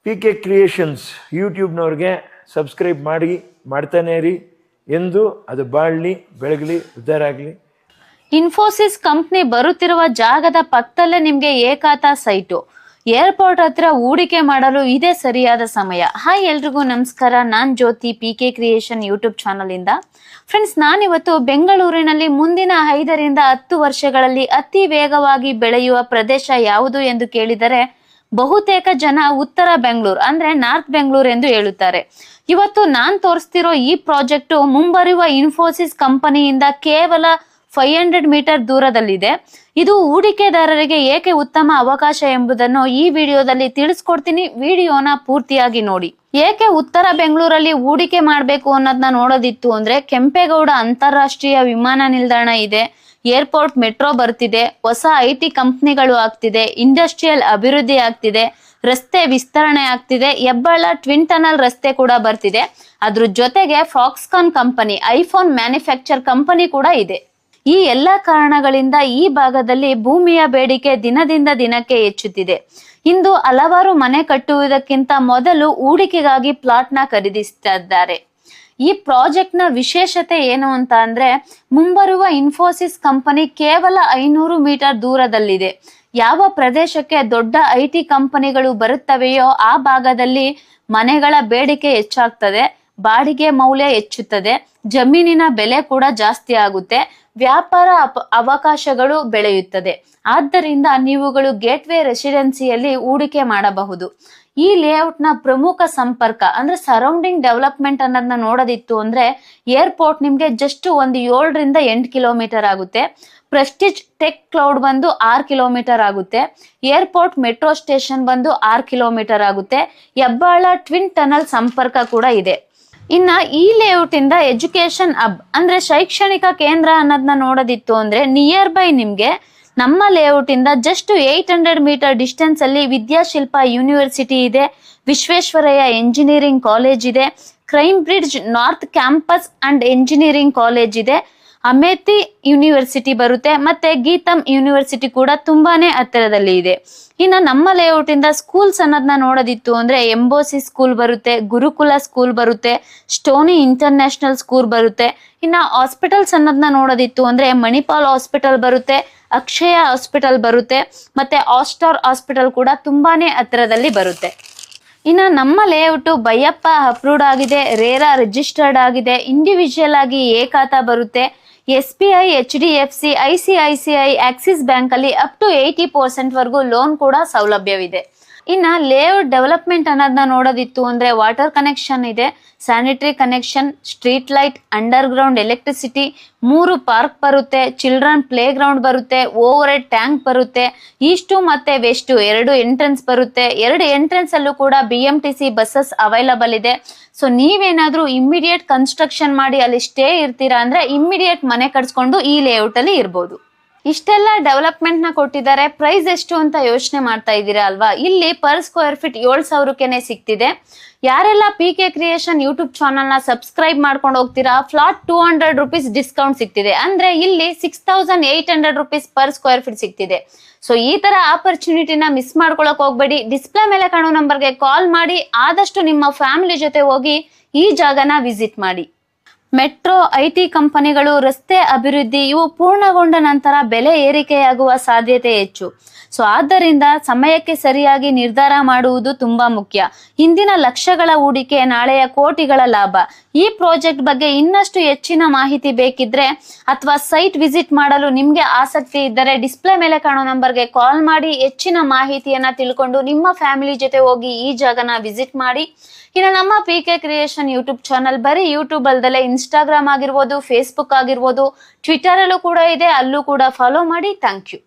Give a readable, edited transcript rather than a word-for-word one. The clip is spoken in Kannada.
PK ಕ್ರಿಯೇಷನ್ಸ್ ಯೂಟ್ಯೂಬ್ನವ್ರಿಗೆ ಸಬ್ಸ್ಕ್ರೈಬ್ ಮಾಡ್ತಾನೆ ಇರಿ. ಎಂದು ಅದು ಬಾಳಲಿ, ಬೆಳಗಲಿ, ಉದ್ಧಾರ ಆಗಲಿ. ಇನ್ಫೋಸಿಸ್ ಕಂಪ್ನಿ ಬರುತ್ತಿರುವ ಜಾಗದ ಪಕ್ಕದಲ್ಲೇ ನಿಮ್ಗೆ ಏಕಾತ ಸೈಟು. ಏರ್ಪೋರ್ಟ್ ಹತ್ರ ಹೂಡಿಕೆ ಮಾಡಲು ಇದೇ ಸರಿಯಾದ ಸಮಯ. ಹಾಯ್ ಎಲ್ರಿಗೂ ನಮಸ್ಕಾರ, ನಾನ್ ಜ್ಯೋತಿ, PK ಕ್ರಿಯೇಷನ್ ಯೂಟ್ಯೂಬ್ ಚಾನಲ್ ಇಂದ. ಫ್ರೆಂಡ್ಸ್, ನಾನಿವತ್ತು ಬೆಂಗಳೂರಿನಲ್ಲಿ ಮುಂದಿನ 5 ರಿಂದ 10 ವರ್ಷಗಳಲ್ಲಿ ಅತಿ ವೇಗವಾಗಿ ಬೆಳೆಯುವ ಪ್ರದೇಶ ಯಾವುದು ಎಂದು ಕೇಳಿದರೆ ಬಹುತೇಕ ಜನ ಉತ್ತರ ಬೆಂಗಳೂರು ಅಂದ್ರೆ ನಾರ್ತ್ ಬೆಂಗಳೂರು ಎಂದು ಹೇಳುತ್ತಾರೆ. ಇವತ್ತು ನಾನ್ ತೋರಿಸ್ತಿರೋ ಈ ಪ್ರಾಜೆಕ್ಟ್ ಮುಂಬರುವ ಇನ್ಫೋಸಿಸ್ ಕಂಪನಿಯಿಂದ ಕೇವಲ 500 ಮೀಟರ್ ದೂರದಲ್ಲಿದೆ. ಇದು ಹೂಡಿಕೆದಾರರಿಗೆ ಏಕೆ ಉತ್ತಮ ಅವಕಾಶ ಎಂಬುದನ್ನು ಈ ವಿಡಿಯೋದಲ್ಲಿ ತಿಳಿಸ್ಕೊಡ್ತೀನಿ. ವಿಡಿಯೋನ ಪೂರ್ತಿಯಾಗಿ ನೋಡಿ. ಏಕೆ ಉತ್ತರ ಬೆಂಗಳೂರಲ್ಲಿ ಹೂಡಿಕೆ ಮಾಡಬೇಕು ಅನ್ನೋದನ್ನ ನೋಡೋದಿತ್ತು ಅಂದ್ರೆ ಕೆಂಪೇಗೌಡ ಅಂತಾರಾಷ್ಟ್ರೀಯ ವಿಮಾನ ನಿಲ್ದಾಣ ಇದೆ, ಏರ್ಪೋರ್ಟ್ ಮೆಟ್ರೋ ಬರ್ತಿದೆ, ಹೊಸ IT ಕಂಪ್ನಿಗಳು ಆಗ್ತಿದೆ, ಇಂಡಸ್ಟ್ರಿಯಲ್ ಅಭಿವೃದ್ಧಿ ಆಗ್ತಿದೆ, ರಸ್ತೆ ವಿಸ್ತರಣೆ ಆಗ್ತಿದೆ, ಹೆಬ್ಬಾಳ ಟ್ವಿನ್ ಟನಲ್ ರಸ್ತೆ ಕೂಡ ಬರ್ತಿದೆ. ಅದ್ರ ಜೊತೆಗೆ Foxconn company, iPhone manufacture company ಕೂಡ ಇದೆ. ಈ ಎಲ್ಲ ಕಾರಣಗಳಿಂದ ಈ ಭಾಗದಲ್ಲಿ ಭೂಮಿಯ ಬೇಡಿಕೆ ದಿನದಿಂದ ದಿನಕ್ಕೆ ಹೆಚ್ಚುತ್ತಿದೆ. ಇಂದು ಹಲವಾರು ಮನೆ ಕಟ್ಟುವುದಕ್ಕಿಂತ ಮೊದಲು ಹೂಡಿಕೆಗಾಗಿ ಪ್ಲಾಟ್ ನ ಖರೀದಿಸ್ತಾ ಇದ್ದಾರೆ. ಈ ಪ್ರಾಜೆಕ್ಟ್ ನ ವಿಶೇಷತೆ ಏನು ಅಂತ ಅಂದ್ರೆ, ಮುಂಬರುವ ಇನ್ಫೋಸಿಸ್ ಕಂಪನಿ ಕೇವಲ 500 ಮೀಟರ್ ದೂರದಲ್ಲಿದೆ. ಯಾವ ಪ್ರದೇಶಕ್ಕೆ ದೊಡ್ಡ IT ಕಂಪನಿಗಳು ಬರುತ್ತವೆಯೋ ಆ ಭಾಗದಲ್ಲಿ ಮನೆಗಳ ಬೇಡಿಕೆ ಹೆಚ್ಚಾಗ್ತದೆ, ಬಾಡಿಗೆ ಮೌಲ್ಯ ಹೆಚ್ಚುತ್ತದೆ, ಜಮೀನಿನ ಬೆಲೆ ಕೂಡ ಜಾಸ್ತಿ ಆಗುತ್ತೆ, ವ್ಯಾಪಾರ ಅವಕಾಶಗಳು ಬೆಳೆಯುತ್ತದೆ. ಆದ್ದರಿಂದ ನೀವುಗಳು ಗೇಟ್ವೇ ರೆಸಿಡೆನ್ಸಿಯಲ್ಲಿ ಹೂಡಿಕೆ ಮಾಡಬಹುದು. ಈ ಲೇಔಟ್ ನ ಪ್ರಮುಖ ಸಂಪರ್ಕ ಅಂದ್ರೆ ಸರೌಂಡಿಂಗ್ ಡೆವಲಪ್ಮೆಂಟ್ ಅನ್ನೋದನ್ನ ನೋಡೋದಿತ್ತು ಅಂದ್ರೆ, ಏರ್ಪೋರ್ಟ್ ನಿಮ್ಗೆ ಜಸ್ಟ್ ಒಂದು 7 ರಿಂದ 8 ಕಿಲೋಮೀಟರ್ ಆಗುತ್ತೆ. ಪ್ರೆಸ್ಟೀಜ್ ಟೆಕ್ ಕ್ಲೌಡ್ ಬಂದು 6 ಕಿಲೋಮೀಟರ್ ಆಗುತ್ತೆ. ಏರ್ಪೋರ್ಟ್ ಮೆಟ್ರೋ ಸ್ಟೇಷನ್ ಬಂದು 6 ಕಿಲೋಮೀಟರ್ ಆಗುತ್ತೆ. ಹೆಬ್ಬಾಳ ಟ್ವಿನ್ ಟನಲ್ ಸಂಪರ್ಕ ಕೂಡ ಇದೆ. ಇನ್ನ ಈ ಲೇಔಟ್ ಇಂದ ಎಜುಕೇಶನ್ ಹಬ್ ಅಂದ್ರೆ ಶೈಕ್ಷಣಿಕ ಕೇಂದ್ರ ಅನ್ನೋದನ್ನ ನೋಡೋದಿತ್ತು ಅಂದ್ರೆ, ನಿಯರ್ ಬೈ ನಿಮ್ಗೆ ನಮ್ಮ ಲೇಔಟ್ ಇಂದ ಜಸ್ಟ್ 800 ಮೀಟರ್ ಡಿಸ್ಟೆನ್ಸ್ ಅಲ್ಲಿ ವಿದ್ಯಾಶಿಲ್ಪ ಯೂನಿವರ್ಸಿಟಿ ಇದೆ, ವಿಶ್ವೇಶ್ವರಯ್ಯ ಎಂಜಿನಿಯರಿಂಗ್ ಕಾಲೇಜ್ ಇದೆ, crime bridge north campus and engineering college ಇದೆ, ಅಮೇಥಿ ಯೂನಿವರ್ಸಿಟಿ ಬರುತ್ತೆ, ಮತ್ತೆ ಗೀತಮ್ ಯೂನಿವರ್ಸಿಟಿ ಕೂಡ ತುಂಬಾನೇ ಹತ್ತಿರದಲ್ಲಿ ಇದೆ. ಇನ್ನು ನಮ್ಮ ಲೇಔಟ್ ಇಂದ ಸ್ಕೂಲ್ಸ್ ಅನ್ನೋದನ್ನ ನೋಡೋದಿತ್ತು ಅಂದ್ರೆ, ಎಂಬೋಸಿ ಸ್ಕೂಲ್ ಬರುತ್ತೆ, ಗುರುಕುಲ ಸ್ಕೂಲ್ ಬರುತ್ತೆ, ಸ್ಟೋನಿ ಇಂಟರ್ನ್ಯಾಷನಲ್ ಸ್ಕೂಲ್ ಬರುತ್ತೆ. ಇನ್ನ ಹಾಸ್ಪಿಟಲ್ಸ್ ಅನ್ನೋದನ್ನ ನೋಡೋದಿತ್ತು ಅಂದ್ರೆ, ಮಣಿಪಾಲ್ ಹಾಸ್ಪಿಟಲ್ ಬರುತ್ತೆ, ಅಕ್ಷಯ ಹಾಸ್ಪಿಟಲ್ ಬರುತ್ತೆ, ಮತ್ತೆ ಆಸ್ಟಾರ್ ಹಾಸ್ಪಿಟಲ್ ಕೂಡ ತುಂಬಾನೇ ಹತ್ತಿರದಲ್ಲಿ ಬರುತ್ತೆ. ಇನ್ನ ನಮ್ಮ ಲೇಔಟ್ ಬೈಯಪ್ಪ ಅಪ್ರೂವ್ಡ್ ಆಗಿದೆ, ರೇರಾ ರಿಜಿಸ್ಟರ್ಡ್ ಆಗಿದೆ, ಇಂಡಿವಿಜುವಲ್ ಆಗಿ ಏಕಾತ ಬರುತ್ತೆ. SBI, HDFC, ICICI, Axis bank ಅಲ್ಲಿ ಅಪ್ ಟು 80% ವರೆಗೂ ಲೋನ್ ಕೂಡ ಸೌಲಭ್ಯವಿದೆ. ಇನ್ನ ಲೇಔಟ್ ಡೆವಲಪ್ಮೆಂಟ್ ಅನ್ನೋದನ್ನ ನೋಡೋದಿತ್ತು ಅಂದ್ರೆ, ವಾಟರ್ ಕನೆಕ್ಷನ್ ಇದೆ, sanitary connection, street light, under ground electricity, 3 park ಬರುತ್ತೆ, ಚಿಲ್ಡ್ರನ್ ಪ್ಲೇ ಗ್ರೌಂಡ್ ಬರುತ್ತೆ, ಓವರ್ ಹೆಡ್ ಟ್ಯಾಂಕ್ ಬರುತ್ತೆ, ಈಸ್ಟು ಮತ್ತೆ ವೆಸ್ಟ್ 2 ಎಂಟ್ರೆನ್ಸ್ ಬರುತ್ತೆ. 2 ಎಂಟ್ರೆನ್ಸ್ ಅಲ್ಲೂ ಕೂಡ BMTC ಬಸ್ಸಸ್ ಅವೈಲಬಲ್ ಇದೆ. ಸೊ ನೀವೇನಾದ್ರೂ ಇಮ್ಮಿಡಿಯೇಟ್ ಕನ್ಸ್ಟ್ರಕ್ಷನ್ ಮಾಡಿ ಅಲ್ಲಿ ಸ್ಟೇ ಇರ್ತೀರಾ ಅಂದ್ರೆ ಇಮ್ಮಿಡಿಯೇಟ್ ಮನೆ ಕಟ್ಸ್ಕೊಂಡು ಈ ಲೇಔಟ್ ಅಲ್ಲಿ ಇರ್ಬೋದು. ಇಷ್ಟೆಲ್ಲ ಡೆವಲಪ್ಮೆಂಟ್ ನ ಕೊಟ್ಟಿದ್ದಾರೆ. ಪ್ರೈಸ್ ಎಷ್ಟು ಅಂತ ಯೋಚನೆ ಮಾಡ್ತಾ ಇದ್ದೀರಾ ಅಲ್ವಾ? ಇಲ್ಲಿ ಪರ್ ಸ್ಕ್ವೇರ್ ಫೀಟ್ 7,000ಕ್ಕೆ ಸಿಗ್ತಿದೆ. ಯಾರೆಲ್ಲ PK ಕ್ರಿಯೇಷನ್ ಯೂಟ್ಯೂಬ್ ಚಾನಲ್ ನ ಸಬ್ಸ್ಕ್ರೈಬ್ ಮಾಡ್ಕೊಂಡು ಹೋಗ್ತೀರಾ, ಫ್ಲಾಟ್ 200 ರೂಪೀಸ್ ಡಿಸ್ಕೌಂಟ್ ಸಿಗ್ತಿದೆ. ಅಂದ್ರೆ ಇಲ್ಲಿ 6,800 ರೂಪೀಸ್ ಪರ್ ಸ್ಕ್ವೇರ್ ಫೀಟ್ ಸಿಗ್ತಿದೆ. ಸೊ ಈ ತರ ಆಪರ್ಚುನಿಟಿನ ಮಿಸ್ ಮಾಡ್ಕೊಳಕ್ ಹೋಗ್ಬೇಡಿ. ಡಿಸ್ಪ್ಲೇ ಮೇಲೆ ಕಾಣೋ ನಂಬರ್ಗೆ ಕಾಲ್ ಮಾಡಿ ಆದಷ್ಟು ನಿಮ್ಮ ಫ್ಯಾಮಿಲಿ ಜೊತೆ ಹೋಗಿ ಈ ಜಾಗನ ವಿಸಿಟ್ ಮಾಡಿ. ಮೆಟ್ರೋ, IT ಕಂಪನಿಗಳು, ರಸ್ತೆ ಅಭಿವೃದ್ಧಿ ಇವು ಪೂರ್ಣಗೊಂಡ ನಂತರ ಬೆಲೆ ಏರಿಕೆಯಾಗುವ ಸಾಧ್ಯತೆ ಹೆಚ್ಚು. ಸೊ ಆದ್ದರಿಂದ ಸಮಯಕ್ಕೆ ಸರಿಯಾಗಿ ನಿರ್ಧಾರ ಮಾಡುವುದು ತುಂಬಾ ಮುಖ್ಯ. ಇಂದಿನ ಲಕ್ಷಗಳ ಹೂಡಿಕೆ, ನಾಳೆಯ ಕೋಟಿಗಳ ಲಾಭ. ಈ ಪ್ರಾಜೆಕ್ಟ್ ಬಗ್ಗೆ ಇನ್ನಷ್ಟು ಹೆಚ್ಚಿನ ಮಾಹಿತಿ ಬೇಕಿದ್ರೆ ಅಥವಾ ಸೈಟ್ ವಿಸಿಟ್ ಮಾಡಲು ನಿಮ್ಗೆ ಆಸಕ್ತಿ ಇದ್ದರೆ ಡಿಸ್ಪ್ಲೇ ಮೇಲೆ ಕಾಣೋ ನಂಬರ್ಗೆ ಕಾಲ್ ಮಾಡಿ ಹೆಚ್ಚಿನ ಮಾಹಿತಿಯನ್ನ ತಿಳ್ಕೊಂಡು ನಿಮ್ಮ ಫ್ಯಾಮಿಲಿ ಜೊತೆ ಹೋಗಿ ಈ ಜಾಗನ ವಿಸಿಟ್ ಮಾಡಿ. ಇನ್ನು ನಮ್ಮ PK ಕ್ರಿಯೇಷನ್ ಯೂಟ್ಯೂಬ್ ಚಾನಲ್ ಬರೀ ಯೂಟ್ಯೂಬ್ ಅಲ್ದಲೆ ಇನ್ಸ್ಟಾಗ್ರಾಮ್ ಆಗಿರ್ಬೋದು, ಫೇಸ್ಬುಕ್ ಆಗಿರ್ಬೋದು, ಟ್ವಿಟರ್ ಅಲ್ಲೂ ಕೂಡ ಇದೆ, ಅಲ್ಲೂ ಕೂಡ ಫಾಲೋ ಮಾಡಿ. Thank you.